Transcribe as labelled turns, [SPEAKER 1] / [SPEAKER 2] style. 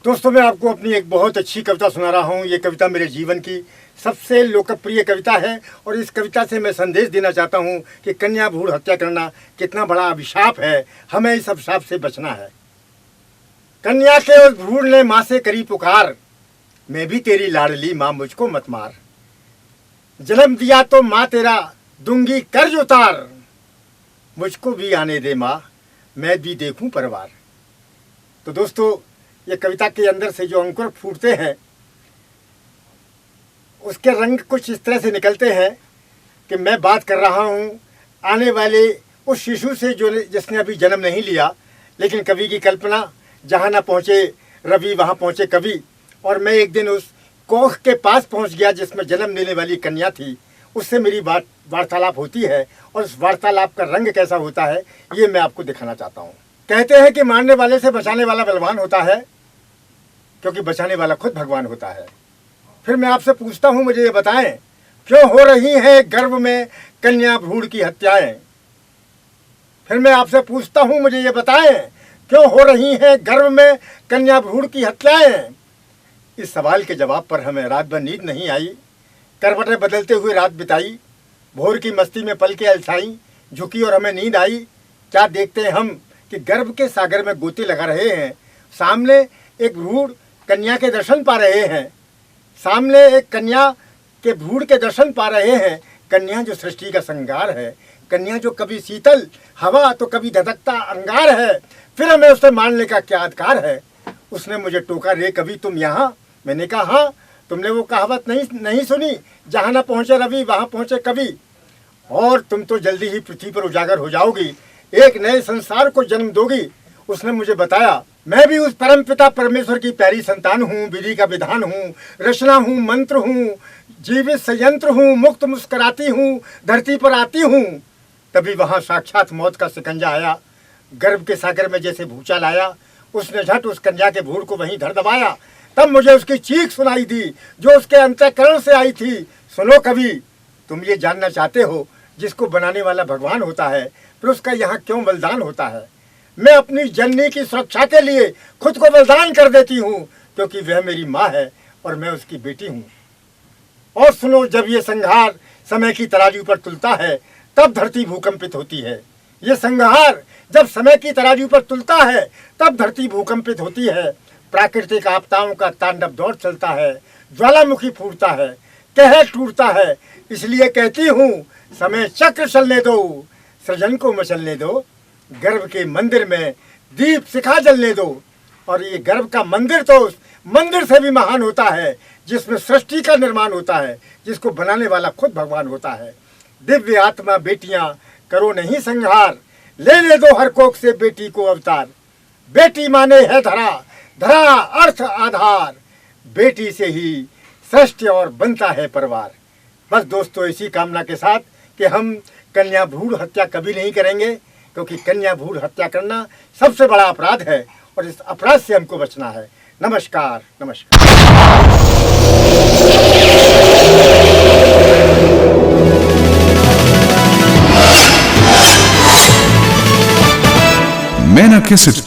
[SPEAKER 1] दोस्तों, मैं आपको अपनी एक बहुत अच्छी कविता सुना रहा हूँ। ये कविता मेरे जीवन की सबसे लोकप्रिय कविता है और इस कविता से मैं संदेश देना चाहता हूँ कि कन्या भ्रूण हत्या करना कितना बड़ा अभिशाप है। हमें इस अभिशाप से बचना है। कन्या के उस भ्रूण ने माँ से करी पुकार, मैं भी तेरी लाडली माँ, मुझको मत मार। जन्म दिया तो माँ तेरा दूंगी कर्ज उतार, मुझको भी आने दे माँ, मैं भी देखूं परिवार। तो दोस्तों, ये कविता के अंदर से जो अंकुर फूटते हैं उसके रंग कुछ इस तरह से निकलते हैं कि मैं बात कर रहा हूँ आने वाले उस शिशु से जो जिसने अभी जन्म नहीं लिया, लेकिन कवि की कल्पना, जहाँ ना पहुँचे रवि वहाँ पहुँचे कवि। और मैं एक दिन उस कोख के पास पहुँच गया जिसमें जन्म लेने वाली कन्या थी। उससे मेरी वार्तालाप होती है और उस वार्तालाप का रंग कैसा होता है ये मैं आपको दिखाना चाहता हूँ। कहते हैं कि मारने वाले से बचाने वाला बलवान होता है, क्योंकि बचाने वाला खुद भगवान होता है। फिर मैं आपसे पूछता हूँ, मुझे ये बताएं, क्यों हो रही है गर्भ में कन्या भ्रूण की हत्याएं? फिर मैं आपसे पूछता हूँ, मुझे ये बताएं, क्यों हो रही है गर्भ में कन्या भ्रूण की हत्याएं? इस सवाल के जवाब पर हमें रात भर नींद नहीं आई। करवटें बदलते हुए रात बिताई, भोर की मस्ती में पल के अलसाई, झुकी और हमें नींद आई। क्या देखते हैं हम कि गर्भ के सागर में गोते लगा रहे हैं। सामने एक भ्रूण कन्या के दर्शन पा रहे हैं। सामने एक कन्या के भ्रूण के दर्शन पा रहे हैं। कन्या जो सृष्टि का श्रृंगार है, कन्या जो कभी शीतल हवा तो कभी धधकता अंगार है। फिर हमें उसे मारने का क्या अधिकार है? उसने मुझे टोका, रे कवि तुम यहाँ? मैंने कहा हाँ। तुमने वो कहावत नहीं सुनी, जहाँ ना पहुँचे रवि वहाँ पहुँचे कवि। और तुम तो जल्दी ही पृथ्वी पर उजागर हो जाओगी, एक नए संसार को जन्म दोगी। उसने मुझे बताया, मैं भी उस परम पिता परमेश्वर की प्यारी संतान हूँ, विधि का विधान हूँ, रचना हूँ, मंत्र हूँ, जीवित संयंत्र हूँ, मुक्त मुस्कुराती हूँ, धरती पर आती हूँ। तभी वहाँ साक्षात मौत का शिकंजा आया। गर्भ के सागर में जैसे भूचाल आया, उसने झट उस कन्या के भ्रूण को वहीं धर दबाया। तब मुझे उसकी चीख सुनाई दी जो उसके अंतःकरण से आई थी। सुनो कवि, तुम ये जानना चाहते हो, जिसको बनाने वाला भगवान होता है फिर उसका यहाँ क्यों बलिदान होता है? मैं अपनी जननी की सुरक्षा के लिए खुद को बलिदान कर देती हूँ, क्योंकि वह मेरी माँ है और मैं उसकी बेटी हूँ। और सुनो, जब ये संहार समय की तराजू पर तुलता है तब धरती भूकंपित होती है। ये संहार जब समय की तराजू पर तुलता है तब धरती भूकंपित होती है। प्राकृतिक आपदाओं का तांडव दौड़ चलता है, ज्वालामुखी फूटता है, कहर टूटता है। इसलिए कहती हूँ, समय चक्र चलने दो, सृजन को मचलने दो, गर्भ के मंदिर में दीप शिखा जलने दो। और ये गर्भ का मंदिर तो उस मंदिर से भी महान होता है जिसमें सृष्टि का निर्माण होता है, जिसको बनाने वाला खुद भगवान होता है। दिव्य आत्मा बेटियां करो नहीं संहार, लेने दो हर कोख से बेटी को अवतार। बेटी माने है धरा, धरा अर्थ आधार, बेटी से ही सृष्टि और बनता है परिवार। बस दोस्तों, इसी कामना के साथ कि हम कन्या भ्रूण हत्या कभी नहीं करेंगे, क्योंकि कन्या भ्रूण हत्या करना सबसे बड़ा अपराध है और इस अपराध से हमको बचना है। नमस्कार, नमस्कार।
[SPEAKER 2] मैना कैसेट